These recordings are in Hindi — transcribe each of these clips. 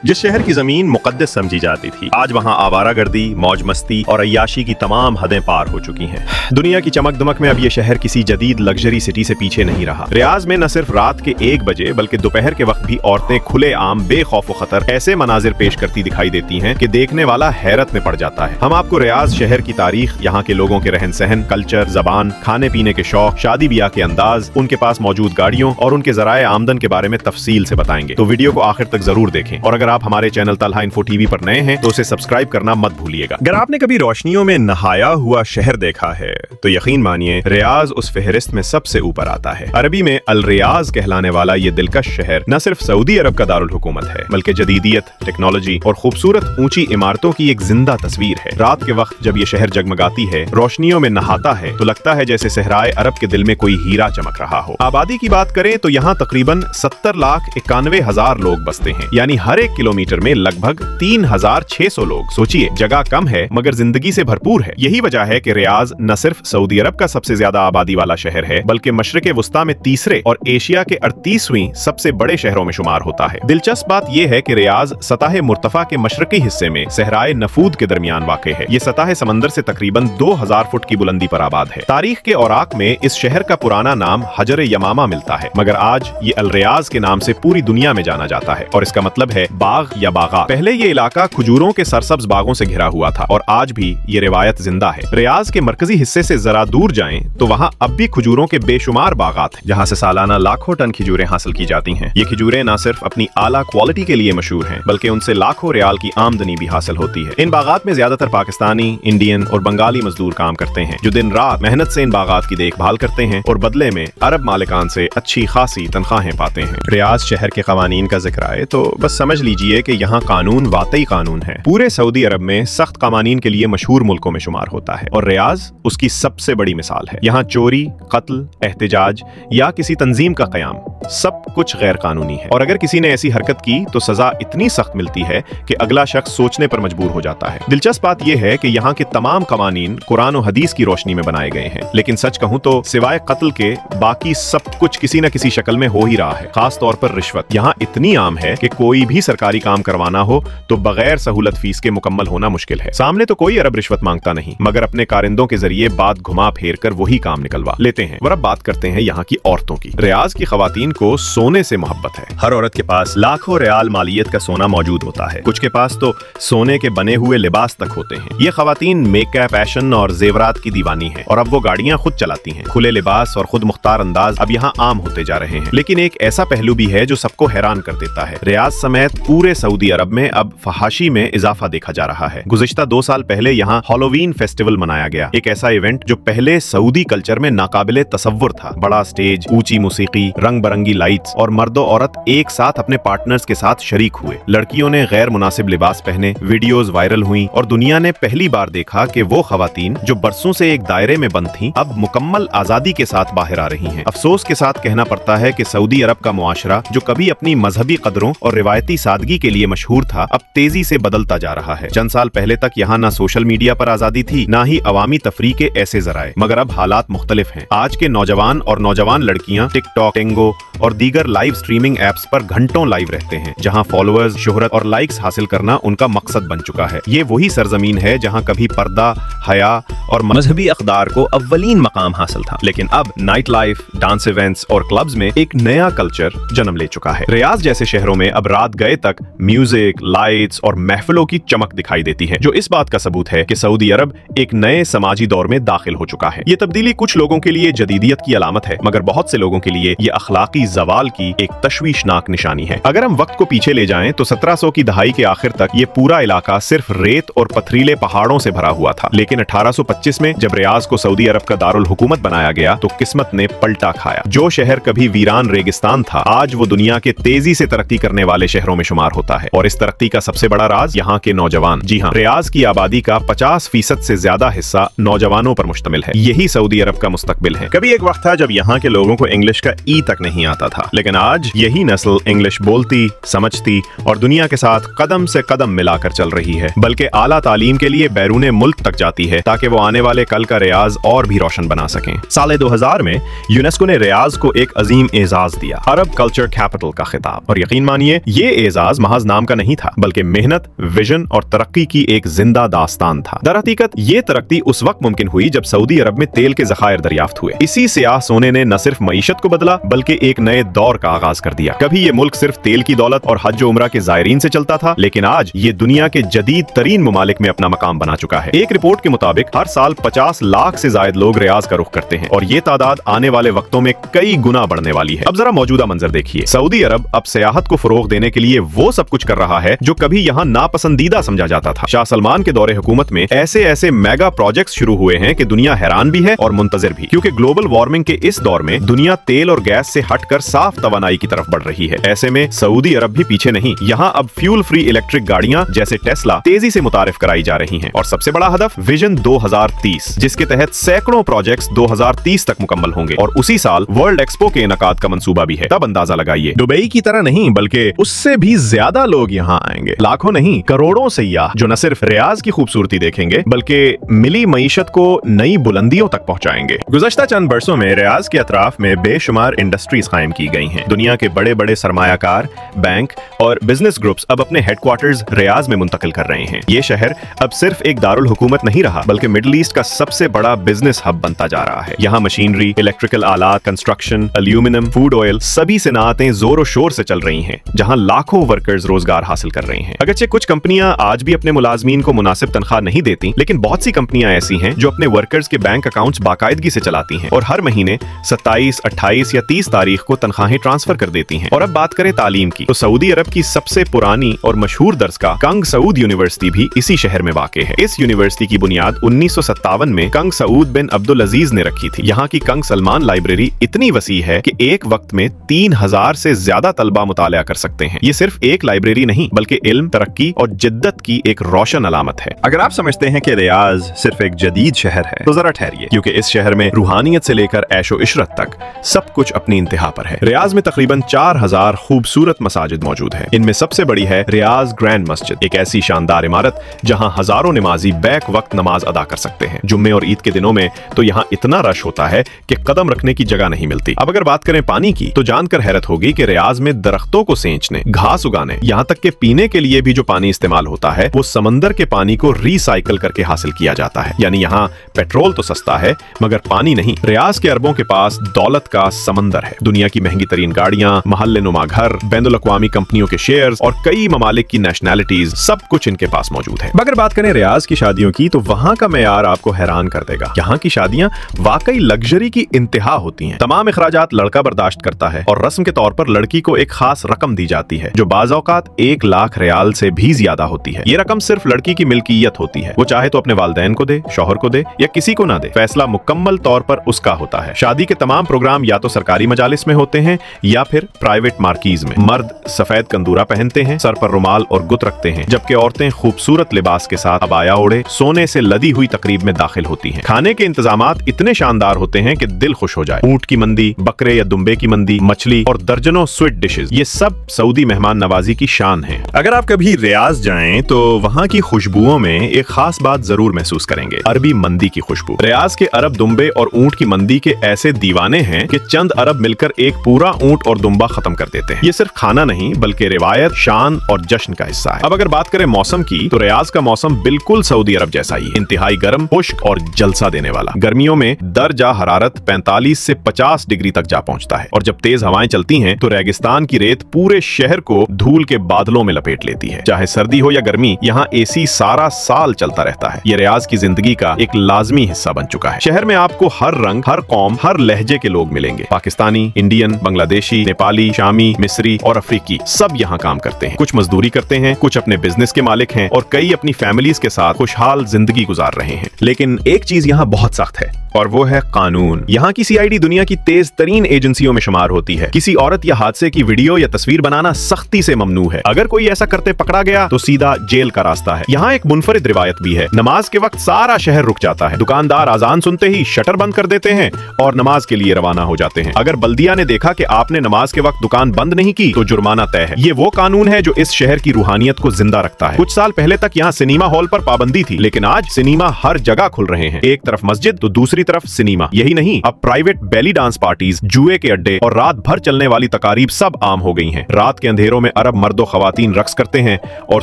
जिस शहर की जमीन मुकद्दस समझी जाती थी, आज वहाँ आवारागर्दी, मौज मस्ती और अय्याशी की तमाम हदें पार हो चुकी हैं। दुनिया की चमक दमक में अब ये शहर किसी जदीद लग्जरी सिटी से पीछे नहीं रहा। रियाज में न सिर्फ रात के 1 बजे बल्कि दोपहर के वक्त भी औरतें खुले आम बेखौफ खतर ऐसे मनाजिर पेश करती दिखाई देती हैं कि देखने वाला हैरत में पड़ जाता है। हम आपको रियाज शहर की तारीख, यहाँ के लोगों के रहन सहन, कल्चर, जबान, खाने पीने के शौक, शादी ब्याह के अंदाज, उनके पास मौजूद गाड़ियों और उनके जराए आमदन के बारे में तफसील से बताएंगे। तो वीडियो को आखिर तक जरूर देखें और अगर आप हमारे चैनल तलहा इन्फो टीवी पर नए हैं तो उसे सब्सक्राइब करना मत भूलिएगा। अगर आपने कभी रोशनियों में नहाया हुआ शहर देखा है तो यकीन मानिए रियाज उस फहरिस्त में सबसे ऊपर आता है। अरबी में अल रियाज कहलाने वाला ये दिलकश शहर न सिर्फ सऊदी अरब का दारुल हुकूमत है बल्कि जदीदियत, टेक्नोलॉजी और खूबसूरत ऊंची इमारतों की एक जिंदा तस्वीर है। रात के वक्त जब ये शहर जगमगाती है, रोशनियों में नहाता है, तो लगता है जैसे सहराए अरब के दिल में कोई हीरा चमक रहा हो। आबादी की बात करें तो यहाँ तकरीबन 70,91,000 लोग बसते हैं, यानी हर एक किलोमीटर में लगभग 3,600 लोग। सोचिए, जगह कम है मगर जिंदगी से भरपूर है। यही वजह है कि रियाज न सिर्फ सऊदी अरब का सबसे ज्यादा आबादी वाला शहर है बल्कि मशरिक वुस्ता में तीसरे और एशिया के 38वीं सबसे बड़े शहरों में शुमार होता है। दिलचस्प बात यह है कि रियाज सतह मुर्तफा के मशरकी हिस्से में सहराए नफूद के दरमियान वाक़ है। ये सतह समंदर से तकरीबन 2000 फुट की बुलंदी पर आबाद है। तारीख के औराक में इस शहर का पुराना नाम हजर यमामा मिलता है मगर आज ये अल रियाज के नाम से पूरी दुनिया में जाना जाता है और इसका मतलब है बाग या बागा। पहले ये इलाका खजूरों के सरसब्ज बागों से घिरा हुआ था और आज भी ये रिवायत जिंदा है। रियाज के मरकजी हिस्से से जरा दूर जाएं तो वहाँ अब भी खजूरों के बेशुमार बागात हैं जहाँ से सालाना लाखों टन खजूरें हासिल की जाती हैं। ये खजूरें न सिर्फ अपनी आला क्वालिटी के लिए मशहूर हैं बल्कि उनसे लाखों रियाल की आमदनी भी हासिल होती है। इन बागात में ज्यादातर पाकिस्तानी, इंडियन और बंगाली मजदूर काम करते हैं जो दिन रात मेहनत से इन बागात की देखभाल करते हैं और बदले में अरब मालिकान से अच्छी खासी तनख्वाहें पाते हैं। रियाज शहर के कवानीन का जिक्र आए तो बस समझ लीजिए कि यहाँ कानून वाकई कानून है। पूरे सऊदी अरब में सख्त कवानीन के लिए मशहूर मुल्कों में शुमार होता है और रियाज उसकी सबसे बड़ी मिसाल है। यहाँ चोरी, कत्ल, एहतजाज या किसी तंजीम का कयाम सब कुछ गैर कानूनी है और अगर किसी ने ऐसी हरकत की तो सजा इतनी सख्त मिलती है कि अगला शख्स सोचने पर मजबूर हो जाता है। दिलचस्प बात यह है कि यहाँ के तमाम कवानीन कुरान और हदीस की रोशनी में बनाए गए हैं, लेकिन सच कहूँ तो सिवाय कत्ल के बाकी सब कुछ किसी न किसी शक्ल में हो ही रहा है। खास तौर पर रिश्वत यहाँ इतनी आम है कि कोई भी सरकारी काम करवाना हो तो बगैर सहूलत फीस के मुकम्मल होना मुश्किल है। सामने तो कोई अरब रिश्वत मांगता नहीं मगर अपने कारिंदों के जरिए बात घुमा फेर कर वही काम निकलवा लेते हैं। और अब बात करते हैं यहाँ की औरतों की। रियाज की खवातीन को सोने से मोहब्बत है। हर औरत के पास लाखों रियाल मालियत का सोना मौजूद होता है, कुछ के पास तो सोने के बने हुए लिबास तक होते हैं। ये खवातीन मेकअप, फैशन और जेवरात की दीवानी है और अब वो गाड़ियाँ खुद चलाती हैं। खुले लिबास और खुद मुख्तार अंदाज अब यहाँ आम होते जा रहे हैं, लेकिन एक ऐसा पहलू भी है जो सबको हैरान कर देता है। रियाज समेत पूरे सऊदी अरब में अब फहाशी में इजाफा देखा जा रहा है। गुज़िश्ता 2 साल पहले यहाँ हैलोवीन फेस्टिवल मनाया गया, एक ऐसा इवेंट जो पहले सऊदी कल्चर में नाकाबिले तसव्वुर था। बड़ा स्टेज, ऊंची मूसीकी, रंग बिरंगी लाइट्स और मर्द और औरत एक साथ अपने पार्टनर्स के साथ शरीक हुए। लड़कियों ने गैर मुनासिब लिबास पहने, वीडियोस वायरल हुई और दुनिया ने पहली बार देखा कि वो खवातीन जो बरसों से एक दायरे में बंद थीं अब मुकम्मल आजादी के साथ बाहर आ रही हैं। अफसोस के साथ कहना पड़ता है कि सऊदी अरब का मुआशरा जो कभी अपनी मजहबी कदरों और रिवायती सादगी के लिए मशहूर था अब तेजी से बदलता जा रहा है। चंद साल पहले तक यहाँ न सोशल मीडिया पर आजादी थी न ही अवामी तफरी के ऐसे जराए, मगर अब हालात मुख्तलिफ हैं। आज के नौजवान और नौजवान लड़कियां टिकटॉक, टेंगो और दीगर लाइव स्ट्रीमिंग एप्स पर घंटों लाइव रहते हैं जहां फॉलोअर्स, शोहरत और लाइक्स हासिल करना उनका मकसद बन चुका है। ये वही सरजमीन है जहां कभी पर्दा, हया और मजहबी अक़दार को अव्वलीन मकाम हासिल था, लेकिन अब नाइट लाइफ, डांस इवेंट्स और क्लब्स में एक नया कल्चर जन्म ले चुका है। रियाज जैसे शहरों में अब रात गए तक म्यूजिक, लाइट्स और महफिलों की चमक दिखाई देती है, जो इस बात का सबूत है कि सऊदी अरब एक नए समाजी दौर में दाखिल हो चुका है। ये तब्दीली कुछ लोगों के लिए जदीदियत की अलामत है मगर बहुत से लोगों के लिए ये अखलाकी जवाल की एक तशवीशनाक निशानी है। अगर हम वक्त को पीछे ले जाएं तो 1700 की दहाई के आखिर तक ये पूरा इलाका सिर्फ रेत और पथरीले पहाड़ों से भरा हुआ था, लेकिन 1825 में जब रियाज को सऊदी अरब का दारुल हुकूमत बनाया गया तो किस्मत ने पलटा खाया। जो शहर कभी वीरान रेगिस्तान था आज वो दुनिया के तेजी से तरक्की करने वाले शहरों में शुमार होता है और इस तरक्की का सबसे बड़ा राज यहाँ के नौजवान। जी हाँ, रियाज की आबादी का 50% से ज्यादा हिस्सा नौजवानों पर मुश्तमिल है। यही सऊदी अरब का मुस्तकबिल है। कभी एक वक्त था जब यहाँ के लोगों को इंग्लिश का ई तक नहीं आता था, लेकिन आज यही नस्ल इंग्लिश बोलती, समझती और दुनिया के साथ कदम से कदम मिलाकर चल रही है, बल्कि आला तालीम के लिए बैरूने मुल्क तक जाती है ताकि वो आने वाले कल का रियाज और भी रोशन बना सकें। साल 2000 में यूनेस्को ने रियाज को एक अजीम एजाज दिया, अरब कल्चर कैपिटल का खिताब, और यकीन मानिए ये एजाज रियाज महज नाम का नहीं था, बल्कि मेहनत, विजन और तरक्की की एक जिंदा दास्तान था। दरहकीकत ये तरक्की उस वक्त मुमकिन हुई जब सऊदी अरब में तेल के ज़खायर दरियाफ्त हुए। इसी सियाह सोने ने न सिर्फ मईशत को बदला बल्कि एक नए दौर का आगाज कर दिया। कभी ये मुल्क सिर्फ तेल की दौलत और हज उमरा के ज़ायरीन से चलता था, लेकिन आज ये दुनिया के जदीद तरीन ममालिक में अपना मकाम बना चुका है। एक रिपोर्ट के मुताबिक हर साल 50 लाख से ज्यादा लोग रियाज का रुख करते हैं और ये तादाद आने वाले वक्तों में कई गुना बढ़ने वाली है। अब जरा मौजूदा मंजर देखिए। सऊदी अरब अब सियाहत को फरोग देने के लिए वो सब कुछ कर रहा है जो कभी यहाँ नापसंदीदा समझा जाता था। शाह सलमान के दौरे हुकूमत में ऐसे ऐसे मेगा प्रोजेक्ट्स शुरू हुए हैं कि दुनिया हैरान भी है और मुंतजिर भी, क्योंकि ग्लोबल वार्मिंग के इस दौर में दुनिया तेल और गैस से हटकर साफ तवानाई की तरफ बढ़ रही है। ऐसे में सऊदी अरब भी पीछे नहीं। यहाँ अब फ्यूल फ्री इलेक्ट्रिक गाड़ियां जैसे टेस्ला तेजी से मुतारिफ कराई जा रही हैं और सबसे बड़ा हदफ विजन 2030, जिसके तहत सैकड़ों प्रोजेक्ट्स 2030 तक मुकम्मल होंगे और उसी साल वर्ल्ड एक्सपो के इनकाद का मंसूबा भी है। तब अंदाजा लगाइए, दुबई की तरह नहीं बल्कि उससे भी ज्यादा लोग यहाँ आएंगे। लाखों नहीं, करोड़ों सयाह जो न सिर्फ रियाज की खूबसूरती देखेंगे बल्कि मिली मईशत को नई बुलंदियों तक पहुंचाएंगे। गुज़श्ता चंद बरसों में रियाज के अतराफ में बेशुमार इंडस्ट्रीज कायम की गई हैं। दुनिया के बड़े बड़े सरमायाकार, बैंक और बिजनेस ग्रुप्स अब अपने हेडक्वार्टर्स रियाज में मुंतकिल कर रहे हैं। ये शहर अब सिर्फ एक दारुल हुकूमत नहीं रहा बल्कि मिडिल ईस्ट का सबसे बड़ा बिजनेस हब बनता जा रहा है। यहाँ मशीनरी, इलेक्ट्रिकल आलात, कंस्ट्रक्शन, एल्यूमिनियम, फूड ऑयल, सभी सनातें जोरों शोर से चल रही हैं, जहाँ लाखों वर्कर्स रोजगार हासिल कर रहे हैं। अगरचे कुछ कंपनियां आज भी अपने मुलाजमीन को मुनासिब तनख्वाह नहीं देती, लेकिन बहुत सी कंपनियां ऐसी हैं जो अपने वर्कर्स के बैंक अकाउंट्स बाकायदगी से चलाती हैं और हर महीने 27, 28 या 30 तारीख को तनख्वाहें ट्रांसफर कर देती हैं। और अब बात करें तालीम की, तो सऊदी अरब की सबसे पुरानी और मशहूर दरसगाह कंग सऊद यूनिवर्सिटी भी इसी शहर में वाक़ है। इस यूनिवर्सिटी की बुनियाद 1957 में कंग सऊद बिन अब्दुल अजीज ने रखी थी। यहाँ की कंग सलमान लाइब्रेरी इतनी वसी है कि एक वक्त में 3000 से ज्यादा तलबा मुतालिया कर सकते हैं। ये सिर्फ एक लाइब्रेरी नहीं बल्कि इल्म, तरक्की और जिद्दत की एक रोशन अलामत है। अगर आप समझते हैं कि रियाज सिर्फ एक जदीद शहर है तो जरा ठहरिए, क्योंकि इस शहर में रूहानियत से लेकर ऐशो इशरत तक सब कुछ अपनी इंतहा पर है। रियाज में तकरीबन 4000 खूबसूरत मसाजिद मौजूद हैं। इनमें सबसे बड़ी है रियाज ग्रैंड मस्जिद, एक ऐसी शानदार इमारत जहां हजारों नमाजी बैक वक्त नमाज अदा कर सकते हैं। जुम्मे और ईद के दिनों में तो यहाँ इतना रश होता है कि कदम रखने की जगह नहीं मिलती। अब अगर बात करें पानी की, तो जानकर हैरत होगी कि रियाज में दरख्तों को सेंचने, घास उगाने, यहाँ तक के पीने के लिए भी जो पानी इस्तेमाल होता है वो समंदर के पानी को रिसाइकल करके हासिल किया जाता है। यानी यहाँ पेट्रोल तो सस्ता है मगर पानी नहीं। रियाज के अरबों के पास दौलत का समंदर है। दुनिया की महंगी तरीन गाड़ियां, महल्ले नुमा घर, बैनुल अक़वामी कंपनियों के शेयर्स और कई ममालिक की नेशनैलिटीज, सब कुछ इनके पास मौजूद है। अगर बात करें रियाज की शादियों की, तो वहाँ का मेयार आपको हैरान कर देगा। यहाँ की शादियां वाकई लग्जरी की इंतहा होती हैं। तमाम इखराजात लड़का बर्दाश्त करता है और रस्म के तौर पर लड़की को एक खास रकम दी जाती है जो बाज़ औक़ात 1 लाख रियाल से भी ज्यादा होती है। ये रकम सिर्फ लड़की की मिल्कियत होती है। वो चाहे तो अपने वालिदैन को दे, शौहर को दे या किसी को ना दे, फैसला मुकम्मल तौर पर उसका होता है। शादी के तमाम प्रोग्राम या तो सरकारी मजालिस में होते हैं या फिर प्राइवेट मार्कीज में। मर्द सफेद कंदूरा पहनते हैं, सर पर रुमाल और गुत रखते हैं, जबकि औरतें खूबसूरत लिबास के साथ अबाया ओढ़े सोने से लदी हुई तकरीब में दाखिल होती हैं। खाने के इंतजामात इतने शानदार होते हैं कि दिल खुश हो जाए। ऊंट की मंदी, बकरे या दुम्बे की मंदी, मछली और दर्जनों स्वीट डिशेज, ये सब सऊदी मेहमान नवाजी की शान है। अगर आप कभी रियाज जाएं तो वहाँ की खुशबुओं में एक खास बात जरूर महसूस करेंगे, अरबी मंदी की खुशबू। रियाज के अरब दुम्बे और ऊंट की मंदी के ऐसे दीवाने हैं कि चंद अरब मिलकर एक पूरा ऊंट और दुम्बा खत्म कर देते हैं। ये सिर्फ खाना नहीं बल्कि रिवायत, शान और जश्न का हिस्सा है। अब अगर बात करें मौसम की, तो रियाज का मौसम बिल्कुल सऊदी अरब जैसा ही, इंतहाई गर्म, खुश्क और जलसा देने वाला। गर्मियों में दरजा हरारत 45 से 50 डिग्री तक जा पहुंचता है और जब तेज हवाएं चलती हैं तो रेगिस्तान की रेत पूरे शहर को धूल के बादलों में लपेट लेती है। चाहे सर्दी हो या गर्मी, यहाँ एसी सारा साल चलता रहता है। ये रियाज की जिंदगी का एक लाजमी हिस्सा बन चुका है। शहर में आपको हर रंग, हर कौम, हर लहजे के लोग मिलेंगे। पाकिस्तानी, इंडियन, बांग्लादेशी, नेपाली, शामी, मिस्री और अफ्रीकी सब यहाँ काम करते हैं। कुछ मजदूरी करते हैं, कुछ अपने बिजनेस के मालिक हैं और कई अपनी फैमिलीज के साथ खुशहाल जिंदगी गुजार रहे हैं। लेकिन एक चीज यहाँ बहुत सख्त है और वो है कानून। यहाँ की CID दुनिया की तेज तरीन एजेंसियों में शुमार होती है। किसी औरत या हादसे की वीडियो या तस्वीर बनाना सख्ती से ममनू है। अगर कोई ऐसा करते पकड़ा गया तो सीधा जेल का रास्ता है। यहाँ एक मुनफरिद रिवायत भी है। नमाज के वक्त सारा शहर रुक जाता है। दुकानदार अजान सुनते ही शटर बंद कर देते हैं और नमाज के लिए रवाना हो जाते हैं। अगर बल्दिया ने देखा कि आपने नमाज के वक्त दुकान बंद नहीं की तो जुर्माना तय है। ये वो कानून है जो इस शहर की रूहानियत को जिंदा रखता है। कुछ साल पहले तक यहाँ सिनेमा हॉल पर पाबंदी थी, लेकिन आज सिनेमा हर जगह खुल रहे हैं। एक तरफ मस्जिद तो दूसरी तरफ सिनेमा, यही नहीं अब प्राइवेट बेली डांस पार्टीज, जुए के अड्डे और रात भर चलने वाली तकारीब सब आम हो गई हैं। रात के अंधेरों में अरब मर्दो खवातीन रक्स करते हैं और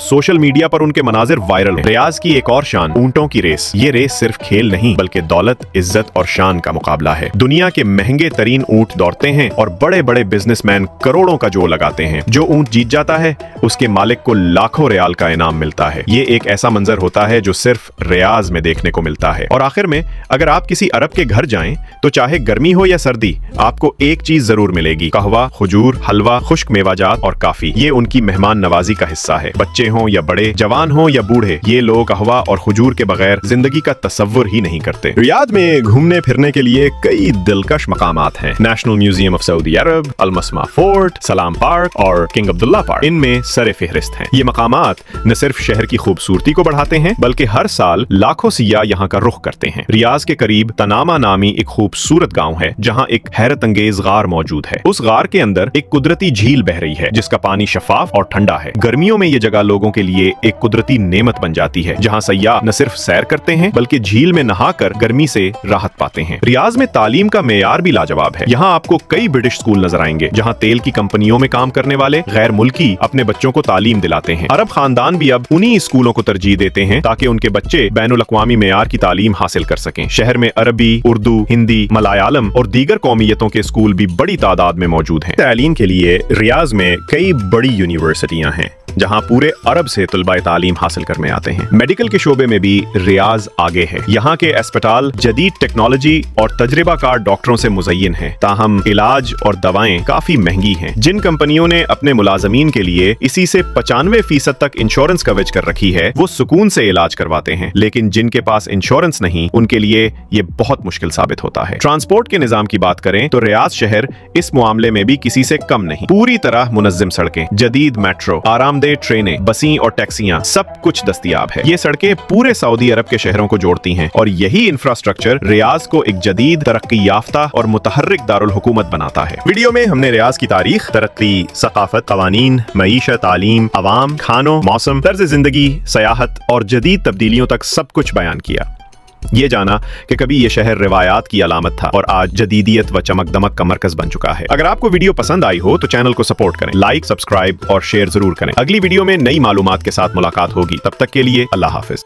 सोशल मीडिया पर उनके मनाजिर वायरल हैं। रियाज की एक और शान ऊंटों की रेस। ये रेस सिर्फ खेल नहीं बल्कि दौलत, इज्जत और शान का मुकाबला है। दुनिया के महंगे तरीन ऊंट दौड़ते हैं और बड़े बड़े बिजनेसमैन करोड़ों का जोर लगाते हैं। जो ऊंट जीत जाता है उसके मालिक को लाखों रियाल का इनाम मिलता है। ये एक ऐसा मंजर होता है जो सिर्फ रियाज में देखने को मिलता है। और आखिर में अगर आप किसी अरब के घर जाएं तो चाहे गर्मी हो या सर्दी, आपको एक चीज जरूर मिलेगी, कहवा, खजूर, हलवा, खुश्क मेवाजात और काफी। ये उनकी मेहमान नवाजी का हिस्सा है। बच्चे हों या बड़े, जवान हों या बूढ़े, ये लोग कहवा और खजूर के बगैर जिंदगी का तसव्वुर ही नहीं करते। रियाद में घूमने फिरने के लिए कई दिलकश मकामात हैं। National Museum of Saudi Arab, Al Masmak Fort, Salam Park और किंग अब्दुल्ला पार्क इनमें सरे फेहरिस्त हैं। ये मकामात न सिर्फ शहर की खूबसूरती को बढ़ाते हैं बल्कि हर साल लाखों सियाह यहाँ का रुख करते हैं। रियाज के करीब तनामा नामी एक खूबसूरत गांव है जहाँ एक हैरत अंगेज गार मौजूद है। उस गार के अंदर एक कुदरती झील बह रही है जिसका पानी शफाफ और ठंडा है। गर्मियों में ये जगह लोगों के लिए एक कुदरती नेमत बन जाती है जहाँ सयाह न सिर्फ सैर करते हैं बल्कि झील में नहाकर गर्मी से राहत पाते हैं। रियाज में तालीम का मेयार भी लाजवाब है। यहाँ आपको कई ब्रिटिश स्कूल नजर आएंगे जहाँ तेल की कंपनियों में काम करने वाले गैर मुल्की अपने बच्चों को तालीम दिलाते हैं। अरब खानदान भी अब उन्हीं स्कूलों को तरजीह देते हैं ताकि उनके बच्चे बैनुल अक़वामी मेयार की तालीम हासिल कर सकें। शहर में अरबी, उर्दू, हिंदी, मलयालम और दीगर कौमियतों के स्कूल भी बड़ी तादाद में मौजूद हैं। तालीम के लिए रियाज में कई बड़ी यूनिवर्सिटियां हैं जहां पूरे अरब से तुलबा तालीम हासिल करने आते हैं। मेडिकल के शोबे में भी रियाज आगे है। यहाँ के अस्पताल जदीद टेक्नोलॉजी और तजर्बाकार डॉक्टरों से मुज़य्यन है। ताहम इलाज और दवाएं काफी महंगी हैं। जिन कंपनियों ने अपने मुलाजमीन के लिए इसी से 95% तक इंश्योरेंस कवरेज कर रखी है वो सुकून से इलाज करवाते हैं, लेकिन जिनके पास इंश्योरेंस नहीं उनके लिए ये बहुत मुश्किल साबित होता है। ट्रांसपोर्ट के निजाम की बात करें तो रियाज शहर इस मामले में भी किसी से कम नहीं। पूरी तरह मुनज़्ज़म सड़कें, जदीद मेट्रो, आरामदेह ट्रेनें, बसें और टैक्सियां, सब कुछ दस्तयाब है। ये सड़कें पूरे सऊदी अरब के शहरों को जोड़ती हैं और यही इंफ्रास्ट्रक्चर रियाज को एक जदीद, तरक्की याफ्ता और मुतहर्रिक दारुल हुकूमत बनाता है। वीडियो में हमने रियाज की तारीख, तरक्की, सकाफत, कवानीन, मईशत, तालीम, अवाम, खानों, मौसम, तर्ज जिंदगी, सयाहत और जदीद तब्दीलियों तक सब कुछ बयान किया। ये जाना कि कभी ये शहर रिवायात की अलामत था और आज जदीदियत व चमक दमक का मरकज बन चुका है। अगर आपको वीडियो पसंद आई हो तो चैनल को सपोर्ट करें, लाइक, सब्सक्राइब और शेयर जरूर करें। अगली वीडियो में नई मालूमात के साथ मुलाकात होगी। तब तक के लिए अल्लाह हाफिज।